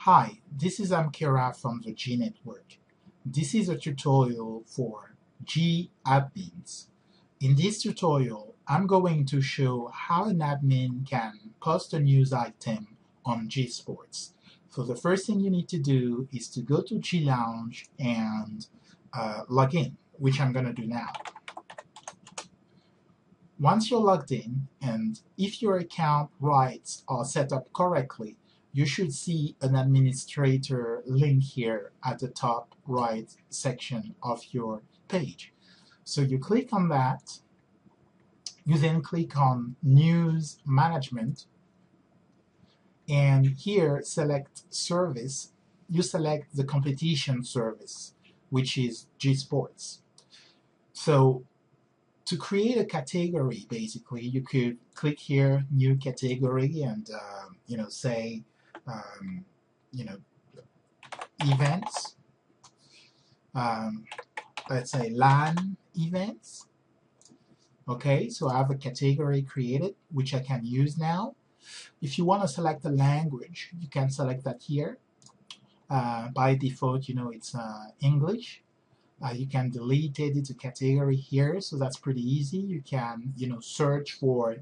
Hi, this is Amkira from the G Network. This is a tutorial for Admins. In this tutorial, I'm going to show how an admin can post a news item on JeeSports. So the first thing you need to do is to go to JeeLounge and log in, which I'm going to do now. Once you're logged in, and if your account rights are set up correctly, you should see an administrator link here at the top right section of your page. So you click on that, you then click on News Management, and here select Service. You select the competition service, which is JeeSports. So to create a category, basically, you could click here, New Category, and say, events. Let's say LAN events. Okay, so I have a category created, which I can use now. If you want to select a language, you can select that here. By default, it's English. You can delete, edit a category here, so that's pretty easy. You can, search for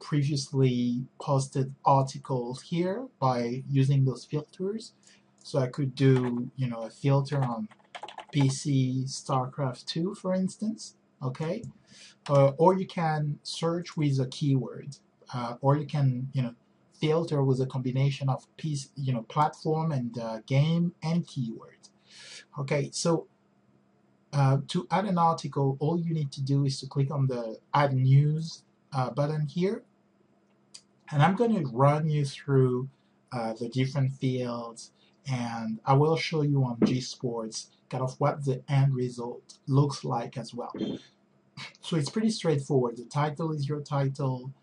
previously posted articles here by using those filters. So I could do, a filter on PC StarCraft 2, for instance, okay? Or you can search with a keyword, or you can, filter with a combination of PC, platform and game and keyword. Okay, so to add an article, all you need to do is to click on the Add News button here, and I'm going to run you through the different fields, and I will show you on JeeSports kind of what the end result looks like as well. So it's pretty straightforward. The title is your title,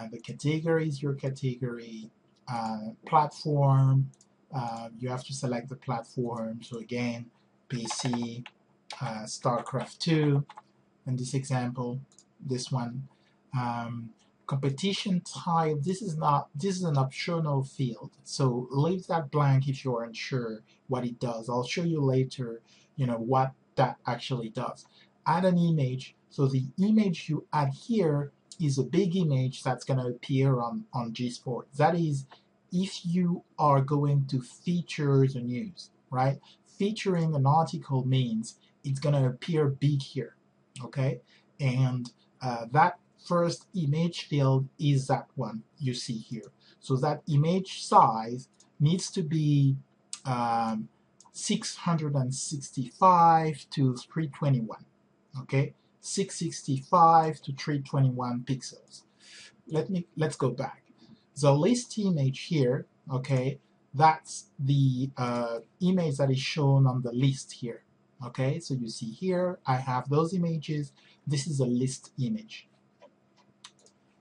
the category is your category, platform, you have to select the platform. So again, PC, StarCraft 2, in this example, this one. Competition type, this is an optional field, so leave that blank if you're unsure what it does. I'll show you later, what that actually does. Add an image, so the image you add here is a big image that's going to appear on JeeSports. That is, if you are going to feature the news, right? Featuring an article means it's going to appear big here, okay? And that first image field is that one you see here. So that image size needs to be 665 to 321, okay? 665 to 321 pixels. Let's go back. The list image here, okay, that's the image that is shown on the list here. Okay, so you see here, I have those images. This is a list image.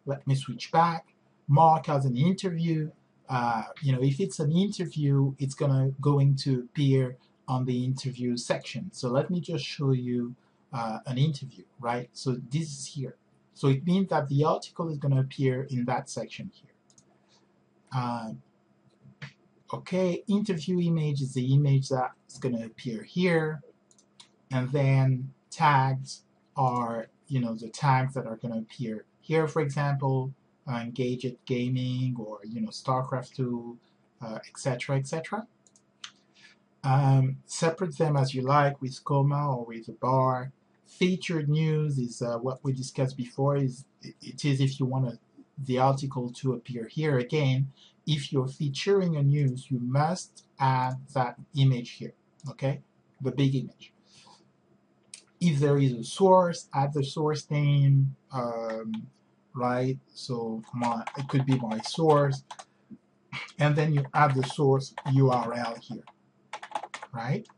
Let me switch back. Mark as an interview. If it's an interview, it's going to appear on the interview section. So let me just show you an interview, right? So this is here. So it means that the article is going to appear in that section here. Okay, interview image is the image that's going to appear here. And then tags are, the tags that are going to appear here, for example, Engage It Gaming, or, StarCraft 2, etc., etc. Separate them as you like, with comma or with a bar. Featured news is what we discussed before. It is if you want the article to appear here. Again, if you're featuring a news, you must add that image here, okay, the big image. If there is a source, add the source name, right? So come on, it could be my source, and then you add the source URL here, right?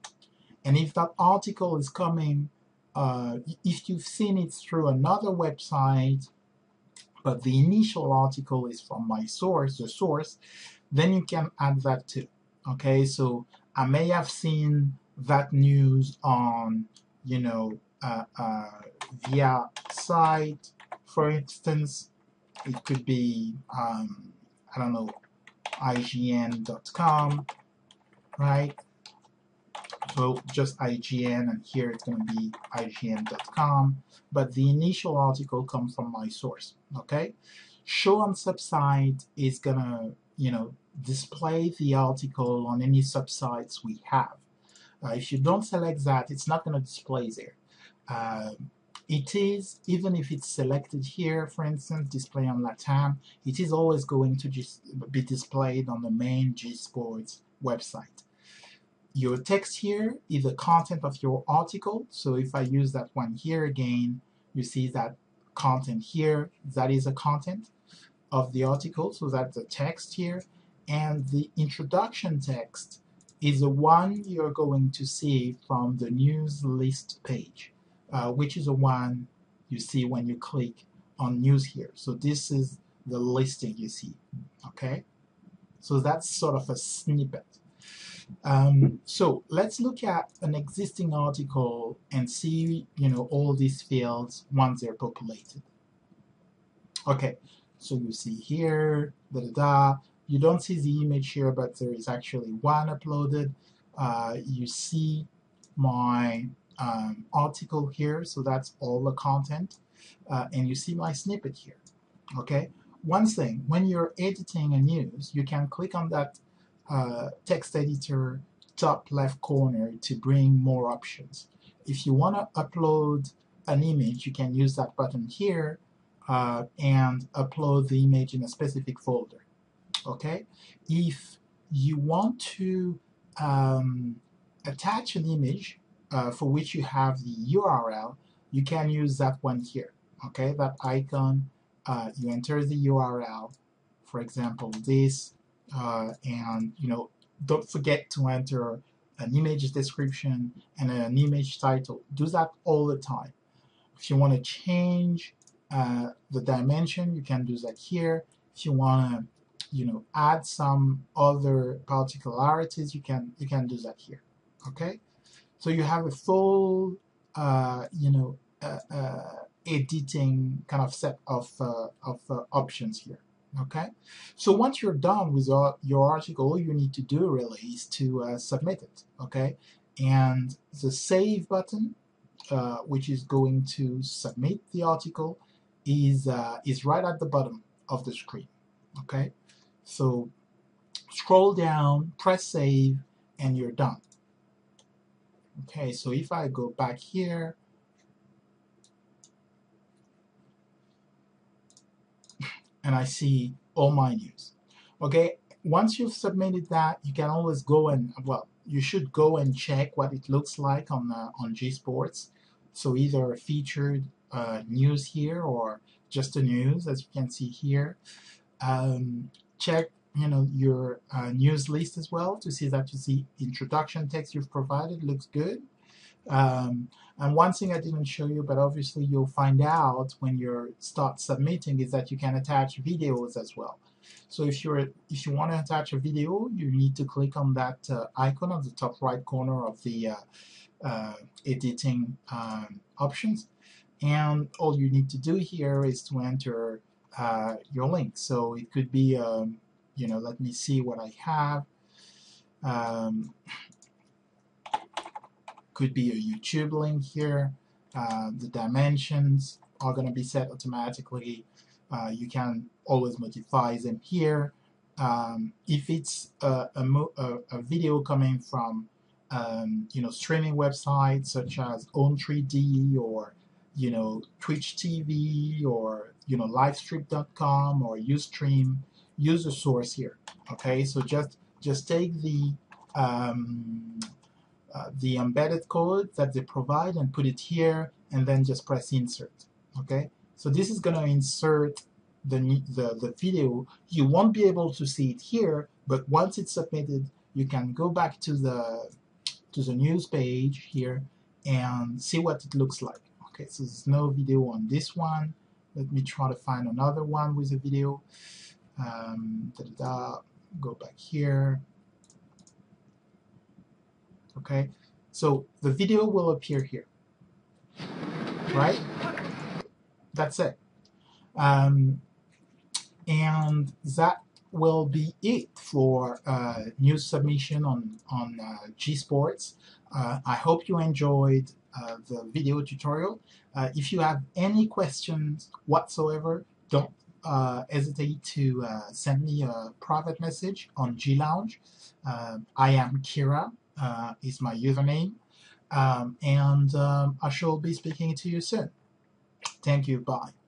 And if that article is coming, if you've seen it through another website, but the initial article is from my source, the source, then you can add that too, okay? So I may have seen that news on, via site, for instance. It could be, I don't know, IGN.com, right? So just IGN, and here it's going to be IGN.com, but the initial article comes from my source, okay? Show on subsite is going to, display the article on any subsites we have. If you don't select that, it's not going to display there. It is, even if it's selected here, for instance, display on LATAM, it is always going to just be displayed on the main JeeSports website. Your text here is the content of your article. So if I use that one here again, you see that content here, that is the content of the article. So that's the text here. And the introduction text is the one you're going to see from the news list page, which is the one you see when you click on news here. So this is the listing you see, okay? So that's sort of a snippet. So let's look at an existing article and see, all these fields once they're populated. Okay, so you see here, you don't see the image here, but there is actually one uploaded. You see my article here, so that's all the content, and you see my snippet here. Okay, one thing, when you're editing a news, you can click on that text editor top left corner to bring more options. If you want to upload an image, you can use that button here and upload the image in a specific folder. Okay, if you want to attach an image for which you have the URL, you can use that one here. Okay, that icon, you enter the URL, for example this, and don't forget to enter an image description and an image title. Do that all the time. If you want to change the dimension, you can do that here. If you want to add some other particularities, you can do that here. Okay, so you have a full editing kind of set of options here. Okay, so once you're done with your article, all you need to do really is to submit it. Okay, and the save button, which is going to submit the article, is right at the bottom of the screen. Okay, so scroll down, press save, and you're done. Okay, so if I go back here, and I see all my news. Okay, once you've submitted that, you can always go and, well, you should go and check what it looks like on JeeSports. So either featured news here or just the news, as you can see here. Check your news list as well to see that the introduction text you've provided looks good. And one thing I didn't show you, but obviously you'll find out when you start submitting, is that you can attach videos as well. So if you want to attach a video, you need to click on that icon on the top right corner of the editing options, and all you need to do here is to enter your link. So it could be let me see what I have. Could be a YouTube link here. The dimensions are going to be set automatically. You can always modify them here. If it's a video coming from streaming websites such as Own3D or Twitch TV or Livestream.com or Ustream, use the source here. Okay, so just take the embedded code that they provide and put it here, and then just press insert. Okay, so this is going to insert the video. You won't be able to see it here, but once it's submitted, you can go back to the news page here and see what it looks like. Okay, so there's no video on this one. Let me try to find another one with a video. Go back here. Okay, so the video will appear here, right? That's it. And that will be it for news submission on JeeSports. I hope you enjoyed the video tutorial. If you have any questions whatsoever, don't hesitate to send me a private message on JeeLounge. I am Kira, is my username, and I shall be speaking to you soon. Thank you. Bye.